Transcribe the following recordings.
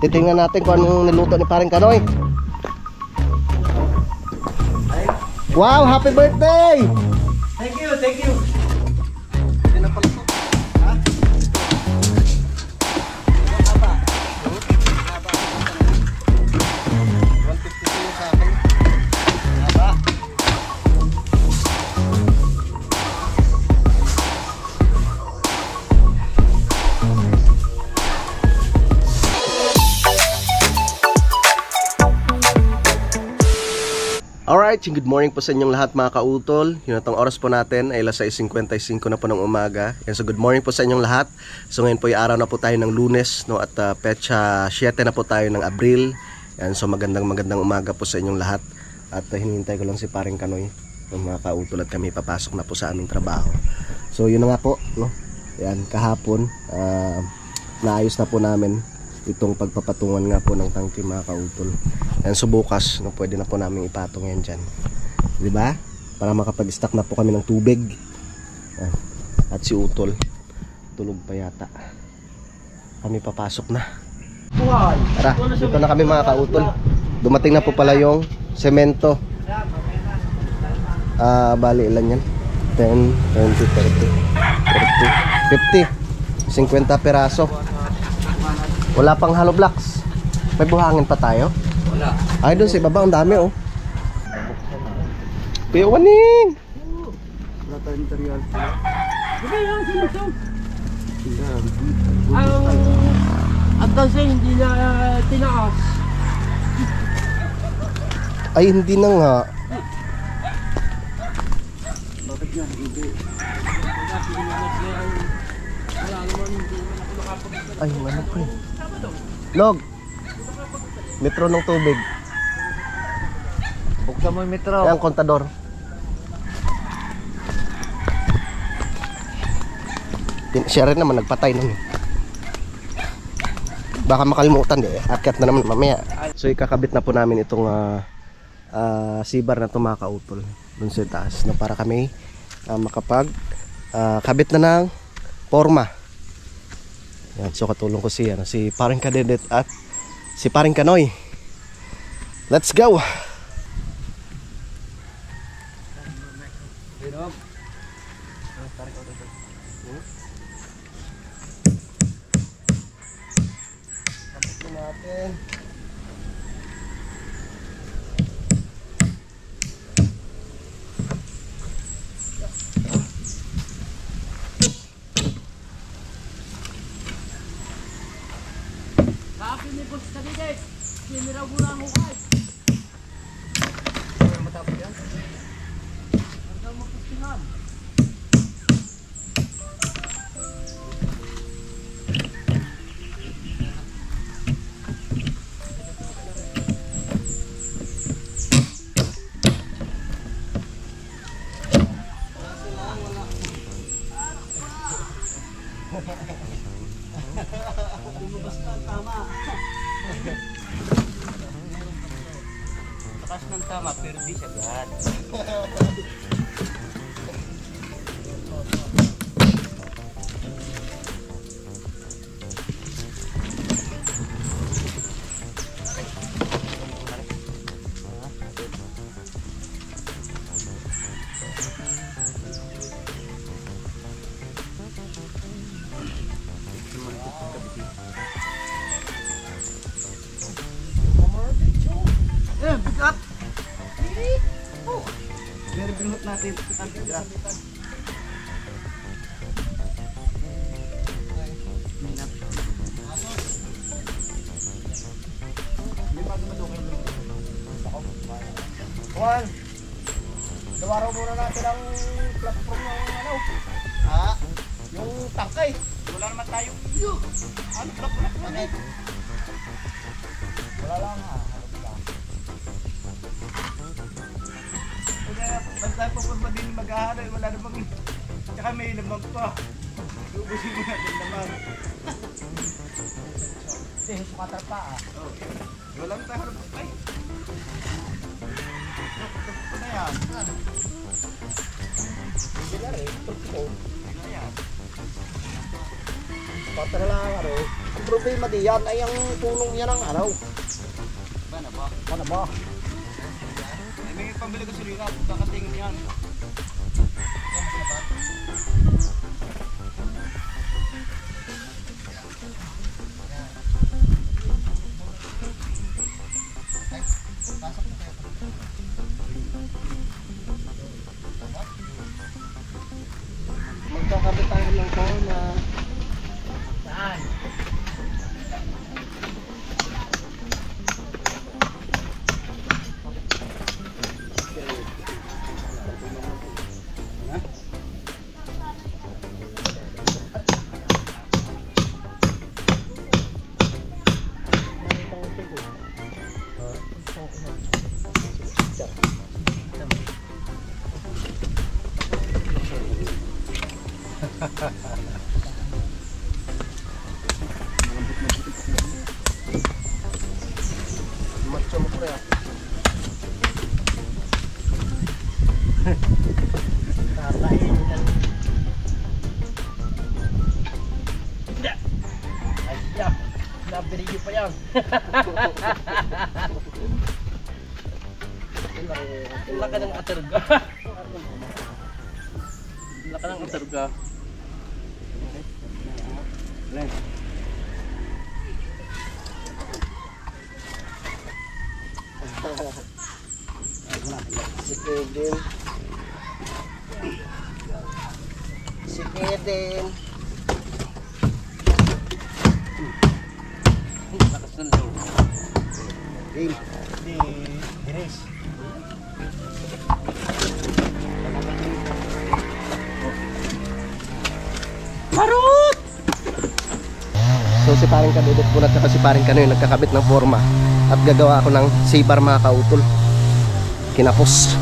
Titingnan natin kung anong niluto ni Paring Kanoy. Wow, happy birthday! Thank you, thank you. Alright, good morning po sa inyong lahat mga kautol. Yun atong oras po natin ay alas 6:55 na po ng umaga. Yan, so good morning po sa inyong lahat. So ngayon po ay araw na po tayo ng Lunes, no, at petsa 7 na po tayo ng Abril. Yan, so magandang umaga po sa inyong lahat. At hinihintay ko lang si Paring Kanoy, mga kautol, at kami papasok na po sa aming trabaho. So yun na nga po, no. Yan, kahapon naayos na po namin itong pagpapatungan nga po ng tangke mga kautol. Yan, so bukas no, pwede na po namin ipatong yan dyan, diba? Para makapag-stock na po kami ng tubig. Yan. At si Utol tulog pa yata. Kami papasok na. Tara, dito na kami mga kautol. Dumating na po pala yung semento. Bali ilan yan? 10, 20, 30, 40, 50, 50 peraso. Wala pang hollow blocks. May buhangin pa tayo? Wala. Ay, doon sa ibaba, ang dami oh. Kuya Waning! Wala tayong material. Sige lang, sinito. At kasi hindi na tinaas. Ay, hindi na nga. Bakit yan? Hindi. Ay, ano po eh. Log! Metro ng tubig. Buksan mo yung metro. Ayan, kontador. Siya rin naman, nagpatay nun. Baka makalimutan eh. Akyat na naman mamaya. So ikakabit na po namin itong sibar na mga kautol dun sa taas, no, para kami makapag kabit na ng forma. Yan, so katulong ko si Paring Kadedet at si Paring Kanoy. Let's go! Sabi ni Boss Kadedet, sinira mo na ako kahit. Matapos yan? Hanggang magpustihan. Takas ng tama pero di siya agad. Bigat! Pero binhot natin. Juan, gawaraw muna natin ang platform ng yung tangkay. Wala naman tayo. Ano platform natin? Wala lang ha. Basta po pa din mag-aaral, wala namang, tsaka may lamang pa. Ubusin mo natin naman. Sukatar pa Walang tayo. Ay! Ano na yan? Hindi na rin. Ano na yan? Patara lang araw. Ang problema diyan ay ang tulong niya ng araw. Paano ba? May pambili ko silira, kakatingin yan. Magkakabit tayo ng corona. Saan? Macho mo pre. Tatayin ng... Ay, yak! Nabirigyo pa yan! Laka ng aterga. Laka ng aterga. Si Kevin. Si Kevin. Lakas ng loob. Game. Di Diris. Marut! So si paring kadudot po at saka si paring kanoy nagkakabit ng forma at gagawa ako ng sibar mga kautol. Kinapos.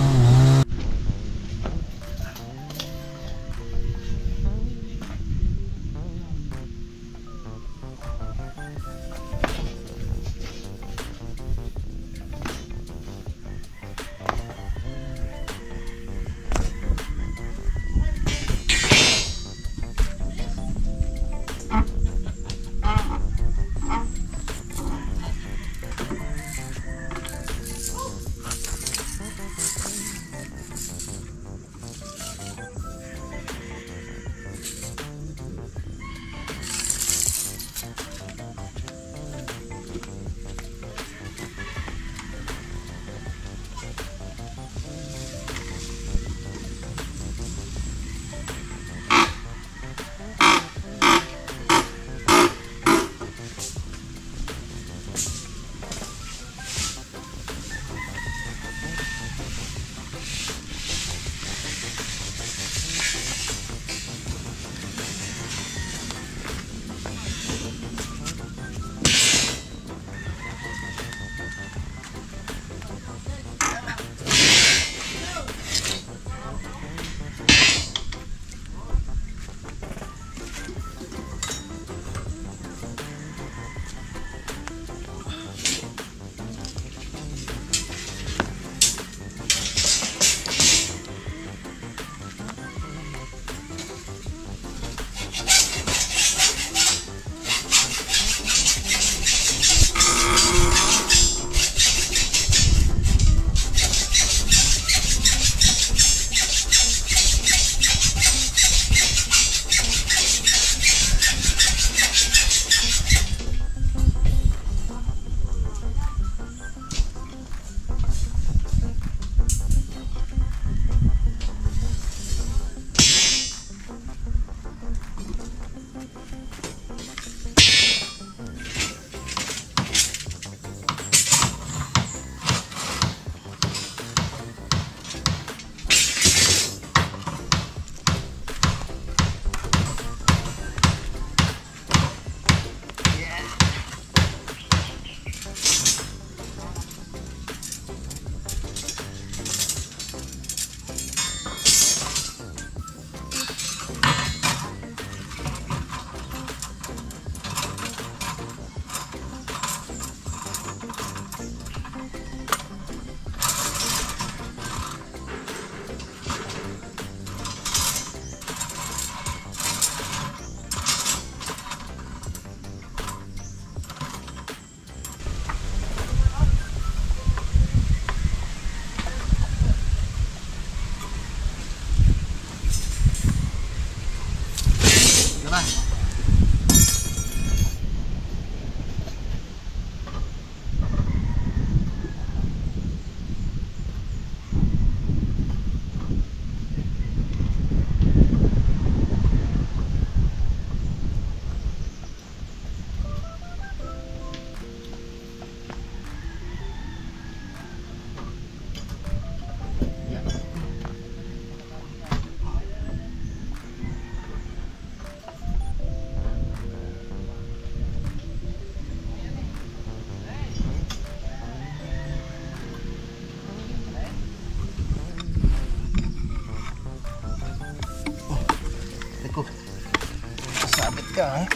Yan.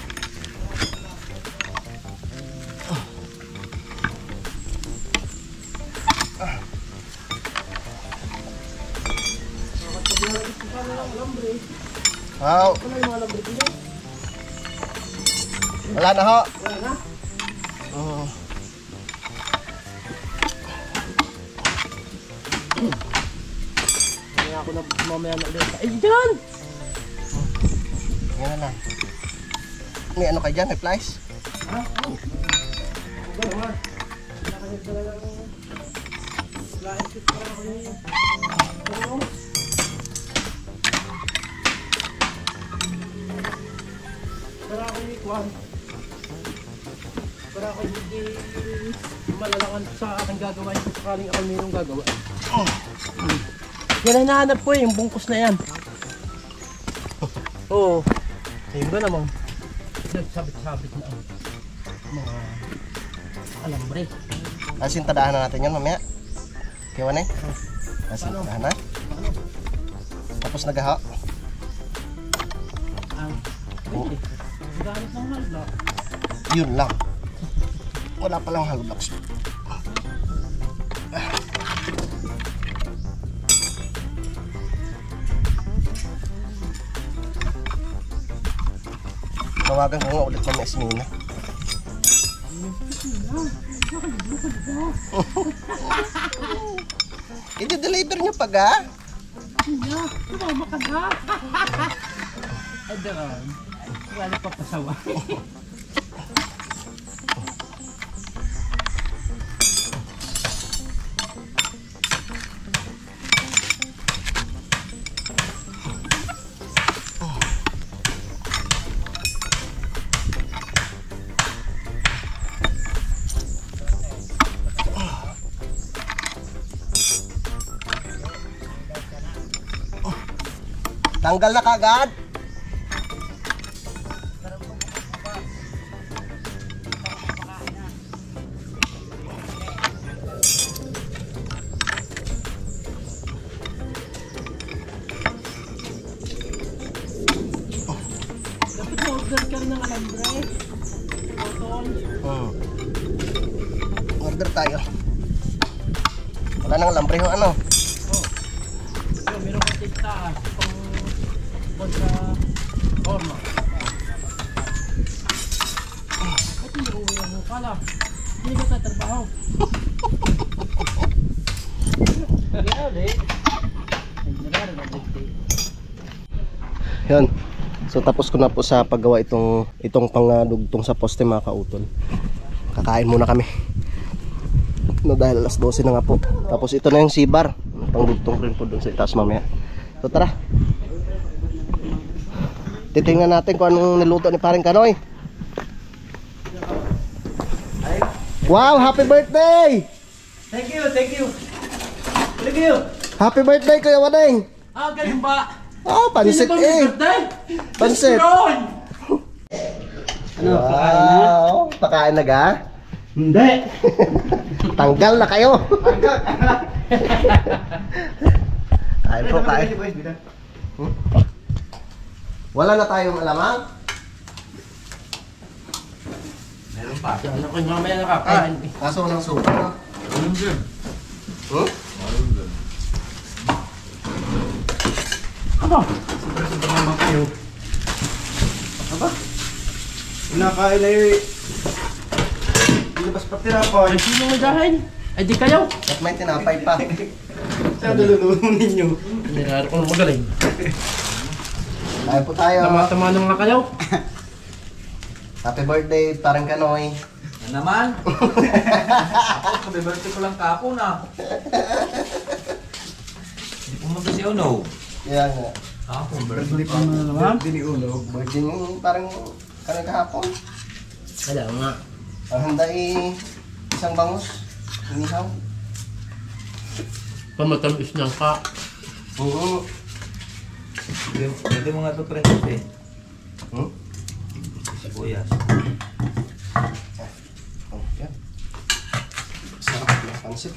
Wow. Wala na ho. Wala na. Oh. Kaya ako na mamaya na ulit. Ay, dyan! Yan na lang. May ano kayo dyan? May flies? Ha? Oh. Ano naman? Nakalit talaga ng flying fish para ako yun. Ano? Para ako yung ikuan. Para ako hindi malalangan sa aking gagawin kung sakaling ako mayroong gagawa. Yan ang hinahanap ko yung bungkus na yan. Oo. Ayun ba namang nagsabit-sabit na ang mga alambre. Asintadahan na natin yan mamaya. Kiwan eh. Asintadahan na. Tapos nagaha. Ang pwede. Gamit ng halda. Yun lang. Wala palang halbox. Tawagan ko nga ulit Ma'am Esmina. I-deliver nyo pag ha? Iya, sumama ka na. Ay, daran. Wala pa pasawa. Tanggal na kagad. Dapat ma-order ka rin ng alambre. Botol. Order tayo. Wala nang lambre ho ano. So, meron kang tigtaas. Pang kontra forma. Ba't hindi uwi ang mukala? Hindi ka tatrabaho. Grabe. Yan. So tapos ko na po sa paggawa itong pangdugtong sa poste mga kautol. Kakain muna kami. No, dahil alas 12 na nga po. Tapos ito na yung sibar. Pangdugtong rin po dun sa itaas mamaya. So tara. Titingnan natin kung anong niluto ni Paring Kanoy. Wow, happy birthday! Thank you, thank you. Thank you. Happy birthday Kuya Wadeng! Ah, ganun ba? Oh, pansit eh! Pansit! Ano, Wow! Pakain na ga? Hindi. Tanggal na kayo! Kain po, kain. Wala na tayong alamang? Meron pa. Ano ko mamaya nakakain. Kaso walang suka, no? Meron din. Huh? Meron din. Ano? Sobra-sobra naman kayo. Aba? Inakain na yung... Ilabas pa tinapay. Ay, sino magahin? Ay, di kayo. At may tinapay pa. Sa naluluto ninyo. Nilaro ko ng magaling. Kain po tayo. Tama-tama nung nga kayo. Happy birthday, Paring Kanoy. Yan naman. Ako, kabiberte ko lang kapon ah. Hindi pumunta si Ono. Yan nga. Ako, birthday pa naman? Birthday ni Ono. Virgin yung parang Kanoy kahapon. Wala nga. Ang handa isang bangus. Inihaw. Pamatamis ng ka. Oo. Pwede mo nga ito princess eh. Hmm? Sibuyas. Oh, yan. Sarap na pansit.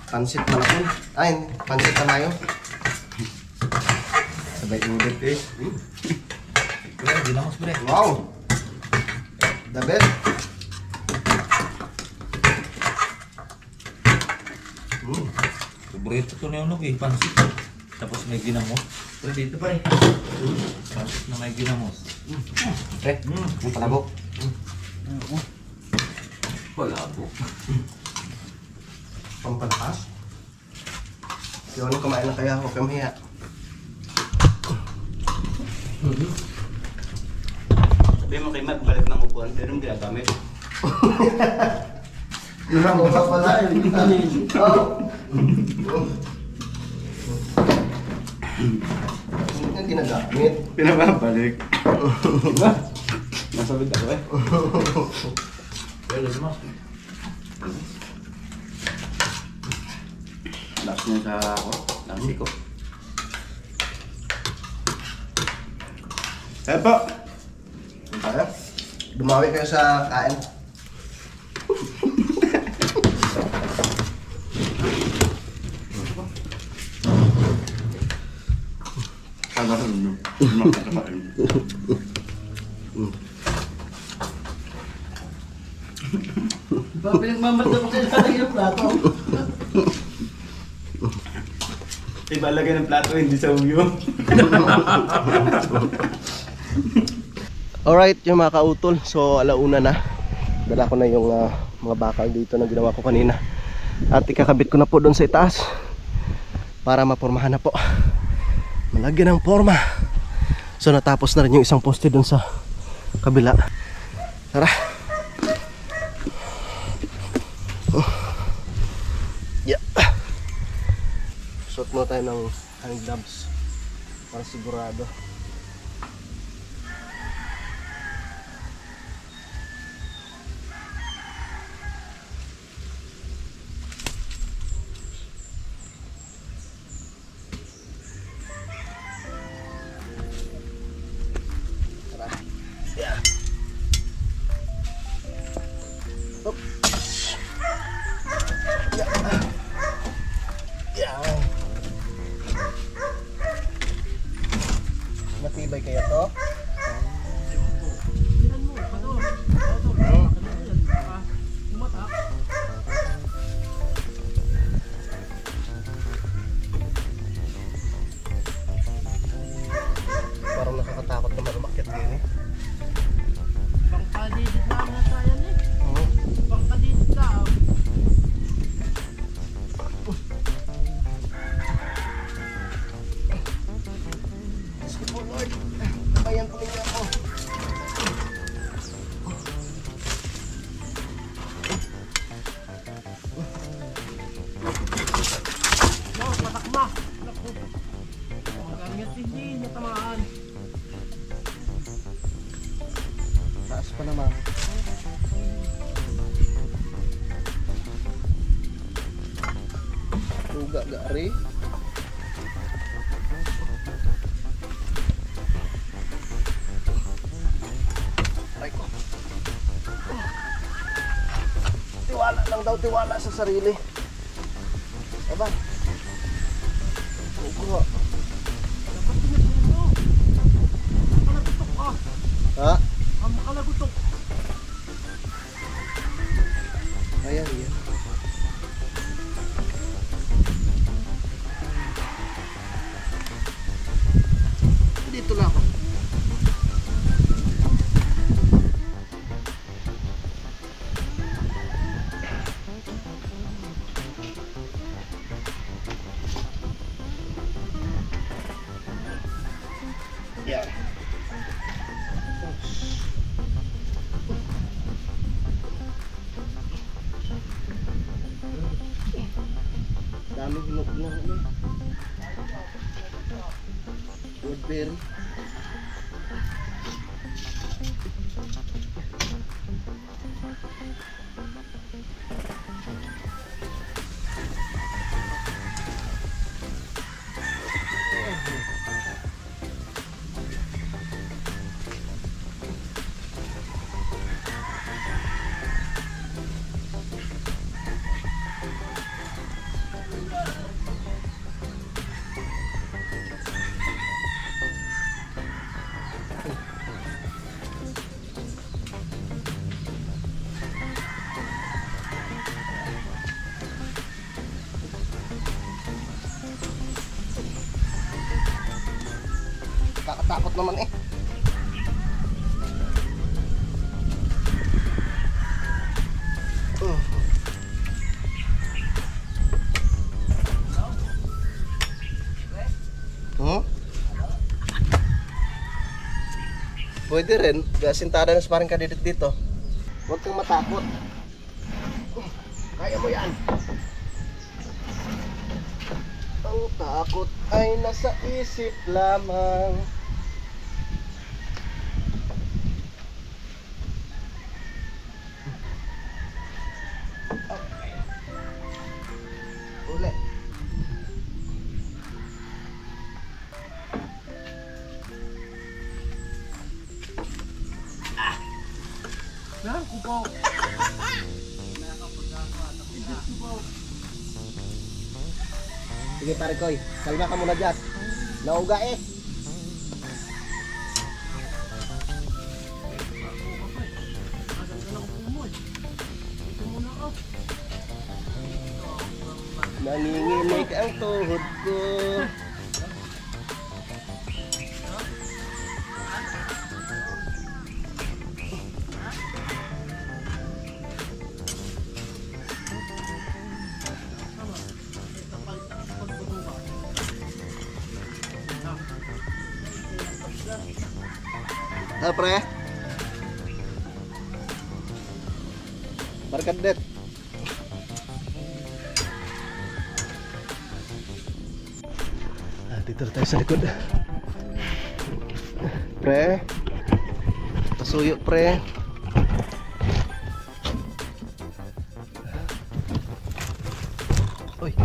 Pansit malakon. Ay, pansit na mayo. Sabay ulit eh. ginamos pre. Wow! The best. Paborito to na yung eh, pansit. Tapos may ginamos. Pre, dito pa eh. Pansit na may ginamos. Pre, yung palabok. Palabo. Pampalakas. Yung ano kumain na kaya, huwag kang hiya. Sabi mo kay Matt, balik ng upuan. Pero hindi ginagamit. Yun ang mga pala. Hindi na ginagamit. Pinababalik. Diba? Nasabit ako eh. Pero mas. Last niya sa ako. Lamsi ko. Eh po. Tayo. Dumawi kayo sa kain. Pinagmamadya ko sa yung plato. Iba lagay ng plato, hindi sa uyo. Alright, yung mga kautol. So, alauna na. Dala ko na yung mga bakal dito na ginawa ko kanina. At ikakabit ko na po doon sa itaas para mapormahan na po. Malagyan ng forma. So, natapos na rin yung isang poste doon sa kabila. Tara. Yeah. Suot muna tayo ng hand gloves para sigurado. Matibay kaya to? Parang nakakatakot naman umakyat din eh. Pangkadidit lang na tayo eh. Pangkadidit lang. Bayan ko ninyo ako. No, patakma. Naku. Hanggang hindi natamaan. Taas pa naman. Tuga gari. Tiwala lang daw, tiwala sa sarili. Aba. Ugo. Dapat pinagpilin mo. Makalagutok ka. Ha? Ang makalagutok. Ayan, yan. Dito lang ako. Yan. Dami hinok na ano. Woodberry. Sarap naman eh. Pwede rin, gasintada na parang kadidit dito. Huwag kang matakot. Kaya mo yan. Ang takot ay nasa isip lamang. Okay. Ulit. Yan, kupaw. Sige pare Koy, kalma ka muna dyan. Nauga eh. Nanginginig ang tuhod ko. Pre? Barkadet. Dito tayo sa likod. Pre. Pasuyo pre. Uy.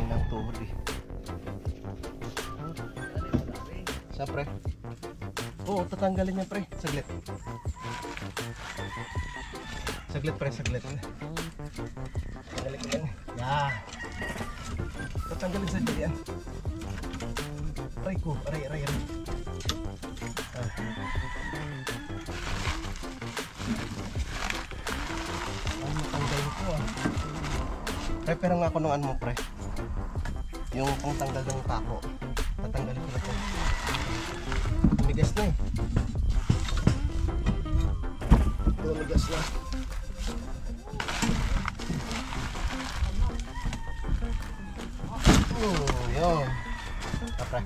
Ang tuhod eh. Sa pre? Oo, tatanggalin niya pre. Saglit. Saglit pre, saglit. Tanggalin ko yan. Yan. Tatanggalin sa dyan. Aray ko, aray. Ay, matanggal ko ah. Pre, pero nga kunuan mo pre. Yung pangtanggal ng tako. Tatanggalin ko na po. Tumigas na eh. Tumigas na. Yun. Tapre.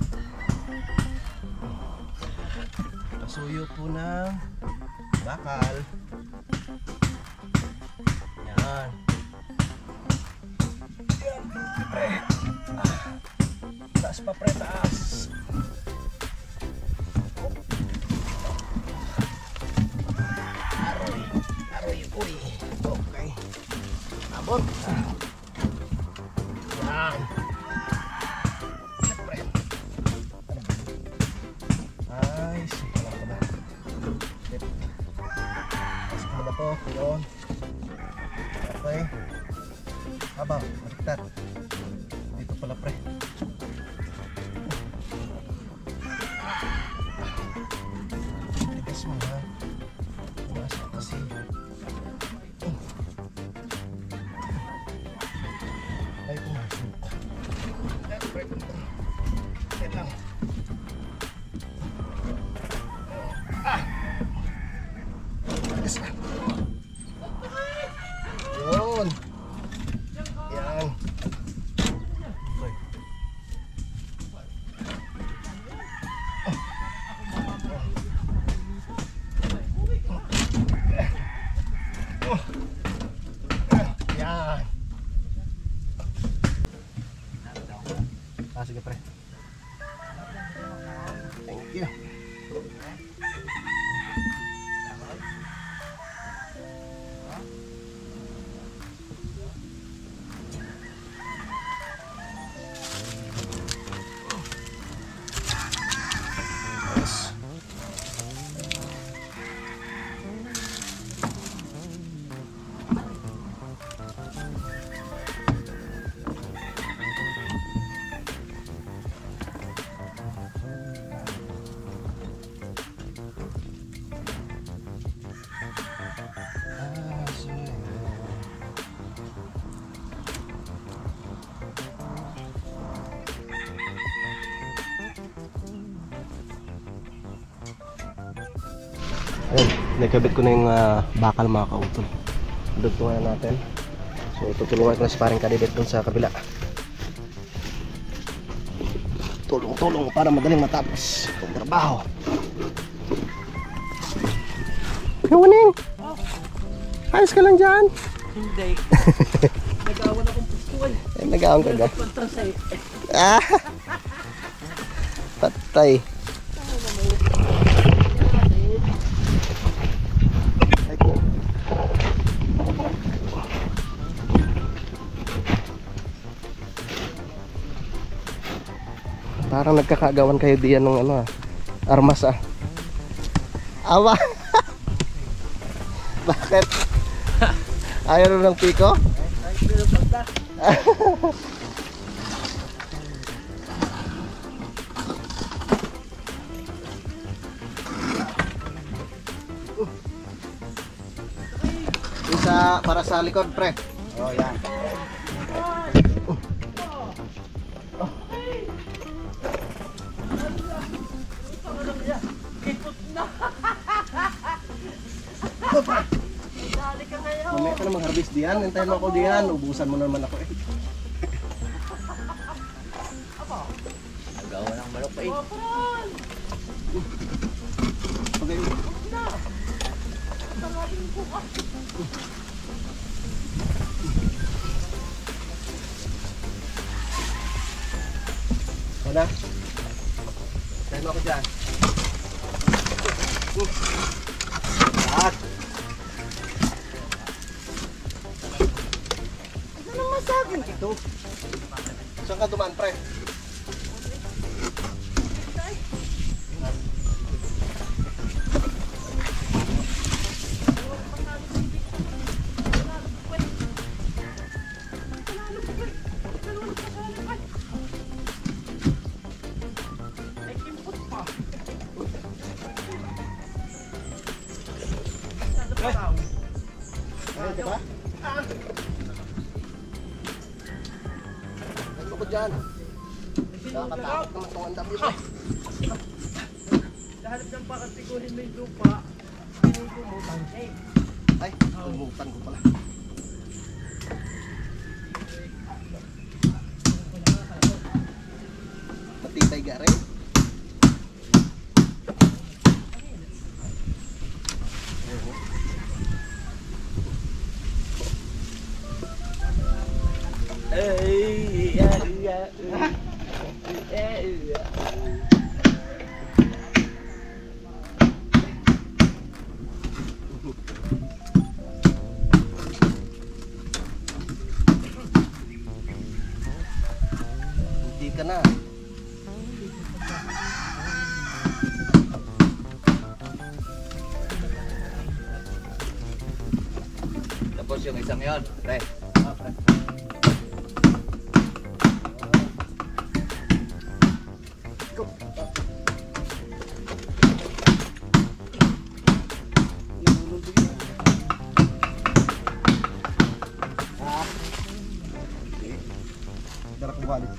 Pasuyo po ng bakal. Yan. Yan. Pre. Taas pa pre, taas. Aroy, uy. Okay. Abot. Yan. Siyempre. Ay, simple lang pala. Pasok mo na to. Yun. Okay. Aba, baliktad. Dito pala pre. Tigas mo ha. Tumaas ka kasi. Ay, pumasok. Yan lang. Tigas ka. Yun. Yan. Okay. Yan. Sige pre. Thank you. Yes. Ayun, nakabit ko na yung bakal mga kautol. Dugtungan na natin. So tutulungan ko na si paring kadidit dun sa kabila. Tulong-tulong para madaling matapos ang trabaho. Kawaning! Ayos ka lang dyan? Hindi. Nag-awan akong pustuan. Ay, nag-aawang ka ga? Pagtansay. Ah! Patay. Ay ko. Parang nagkakagawan kayo diyan ng ano armas ah. Awa. Bakit? Ayaw na ng piko? Isa para sa likod, pre. Oh, yan. Mamaya ka na mag-harvest diyan. Hintayin mo ako diyan. Ubusan mo naman ako eh. Nagawa ng manok pa eh. Okay. Wala. Hintayin mo ako diyan. Lahat. Ano naman sa akin ito? Saan ka dumaan, pre? Ay, diba? Ano ko dyan? Nakakatakot naman itong andam yun eh. Dahanap ng pakatiguhin mo yung lupa, pinugumutan siya eh. Ay, lumutan ko pala. Matitay ga rin. Hindi ka na. Tapos yung isang yon, pre. Dala kong wallet.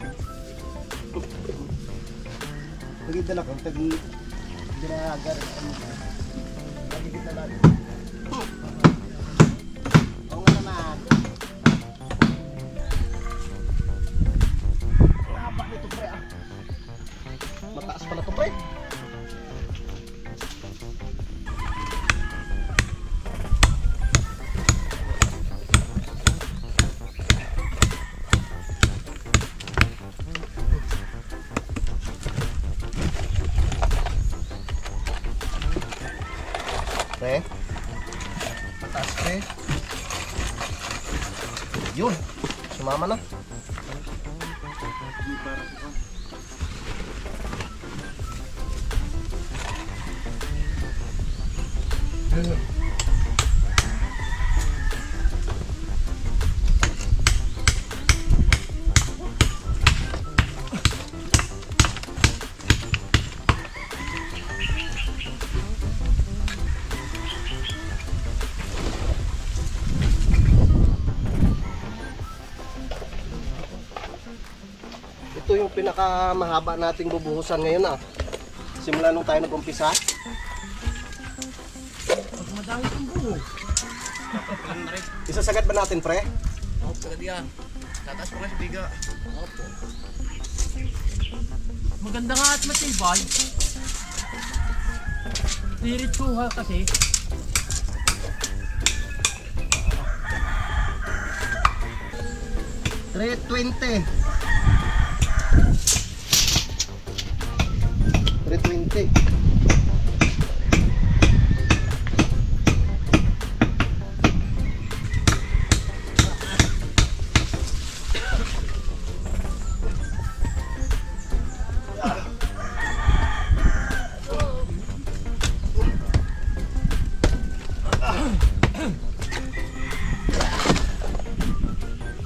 Lagi dala ko, tagi ginagar. Lagi kita lagi. Oo nga naman. Ang haba nito, pre ah. Mataas pala to, pre. Pre. Mataas, pre. Yun. Sumama na. Ito yung pinakamahaba nating bubuhusan ngayon ah. Simula nung tayo nag-umpisa. Dahil itong bungo. Isasagad ba natin, pre? Opo, sagad yan. Tataas pa nga sa biga. Opo. Maganda nga at matibay. Diretsuha kasi. $320. $320.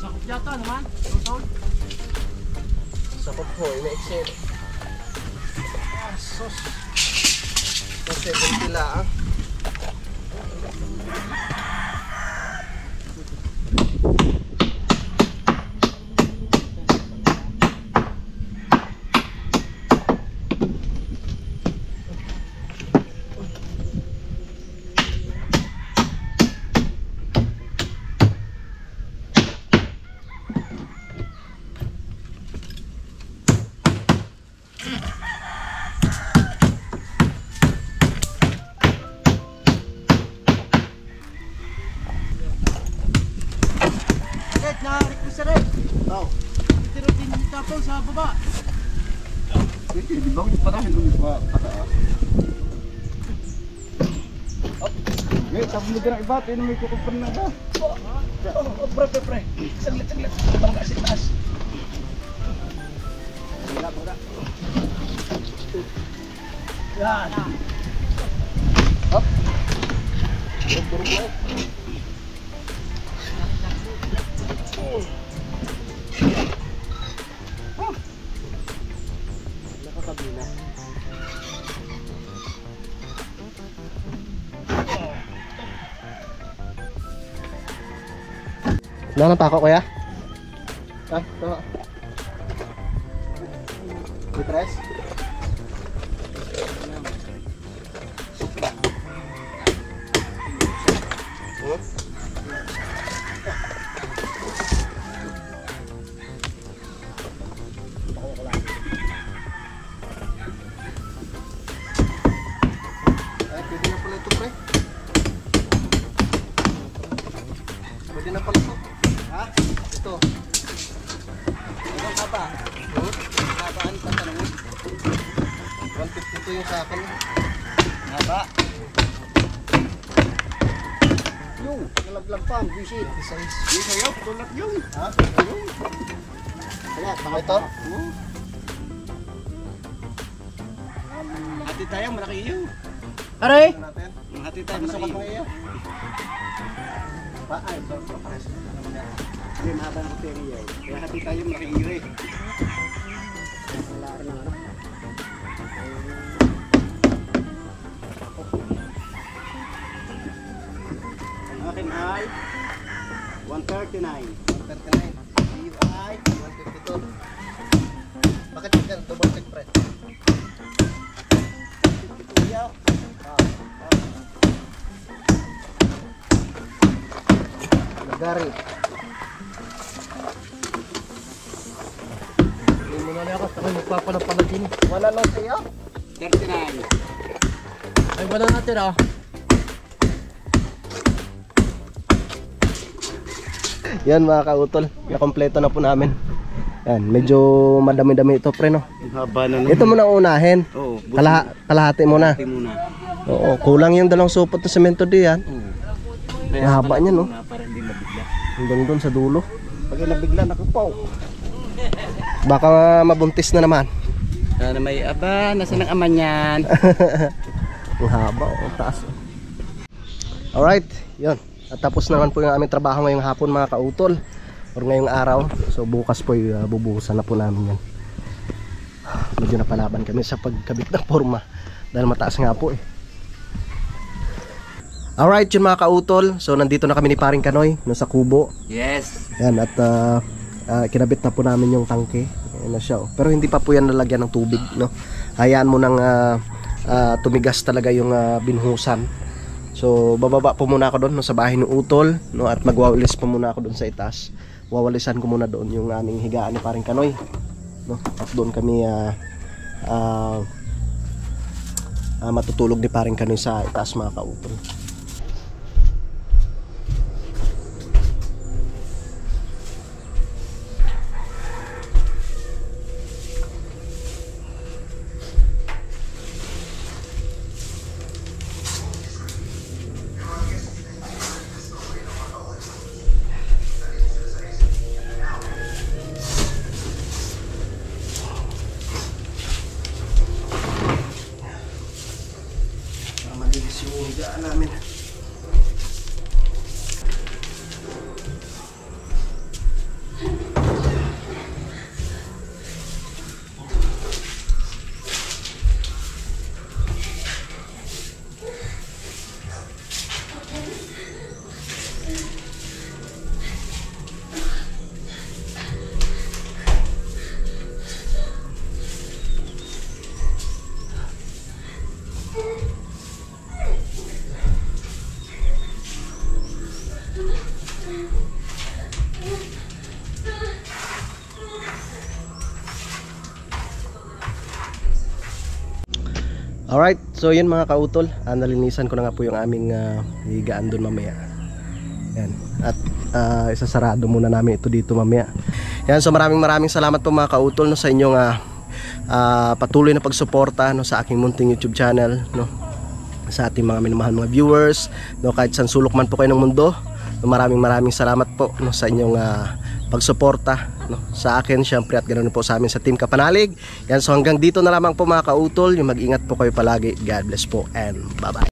Sakop yata naman. Tutol. Sakot po, ina-excel. Sos. So, 70 lang. Red, na-request sa red. Oh. Pero din tapos sa baba. Di ba kung patahin nung pataas? Ngayon, tapos mo din ang iba, tayo na may kukupan na ba? Pre. Saglit. Bang kasi taas. Bura. Yan. Up. Durog na. Nakakabina. Wala nang pako, kuya? Ah, ito. Tres? Ay, pwede na pala ito, pre. Pwede na pala ito. Ha? Ito. Anong kaba? Kabaan pa tanongin. 150 to yung sa akin. Haba. Yung, nalaglag pa, visit. Yung sa'yo, tulad yung. Ha? Yung. Kaya, Tama ito? Hati tayo, malaki yung. Aray! Natin. Hati tayo, Gusto ko malaki ito yung. ngayon. Ay, so pares. Hindi, mahaba ng baterya eh. Kaya hati tayo, malaki yung eh. Wala rin ang ano. Ang akin ay 139. 139. Iyo ay 152. Bakit yung ganito? Double check, pre. 52 yaw. Lagari. Hindi mo na liakas. Ako'y magpapalapala din. Wala lang sa'yo? 39. Ay, wala natira. Yan mga kautol. Nakompleto na po namin. Yan, medyo madami-dami ito, pre, no? Ang haba na Ito muna unahin. Oo, Kalahati muna. buti muna. Oo, kulang yung dalawang supot ng semento diyan. Oo. Ang haba niya, no? Para hindi mabigla. Hanggang doon sa dulo. Pag nabigla, nakupaw. Baka mabuntis na naman. Na may aba, nasa ng ama niyan. Ang haba, ang taas. Alright, yun. At tapos naman po yung aming trabaho ngayong hapon mga kautol. Or ngayong araw. So bukas po bubuhusan na po namin yan. Medyo napalaban kami sa pagkabit ng forma. Dahil mataas nga po eh. Alright, yun mga kautol. So nandito na kami ni Paring Kanoy no, sa kubo. Yes. Yan, at kinabit na po namin yung tangke. Ayan na siya, oh. Pero hindi pa po yan nalagyan ng tubig, no? Hayaan mo nang tumigas talaga yung binhusan. So bababa po muna ako doon no, sa bahay ng Utol no, at magwawalis po muna ako doon sa itaas. Wawalisan ko muna doon yung aming higaan ni Paring Kanoy no, at doon kami matutulog ni Paring Kanoy sa itaas mga kautol. Malinis yung higaan namin. Alright, so yun mga kautol, nalinisan ko na nga po yung aming higaan doon mamaya. Yan. At isasarado muna namin ito dito mamaya. Yan, so maraming salamat po mga kautol no, sa inyong patuloy na pagsuporta no, sa aking munting YouTube channel no, sa ating mga minamahal mga viewers no, kahit saan sulok man po kayo ng mundo no, maraming salamat po no, sa inyong pagsuporta no, sa akin syempre at ganoon po sa amin sa Team Kapanalig. Yan, so hanggang dito na lamang po mga kautol, yung mag-ingat po kayo palagi. God bless po and bye bye.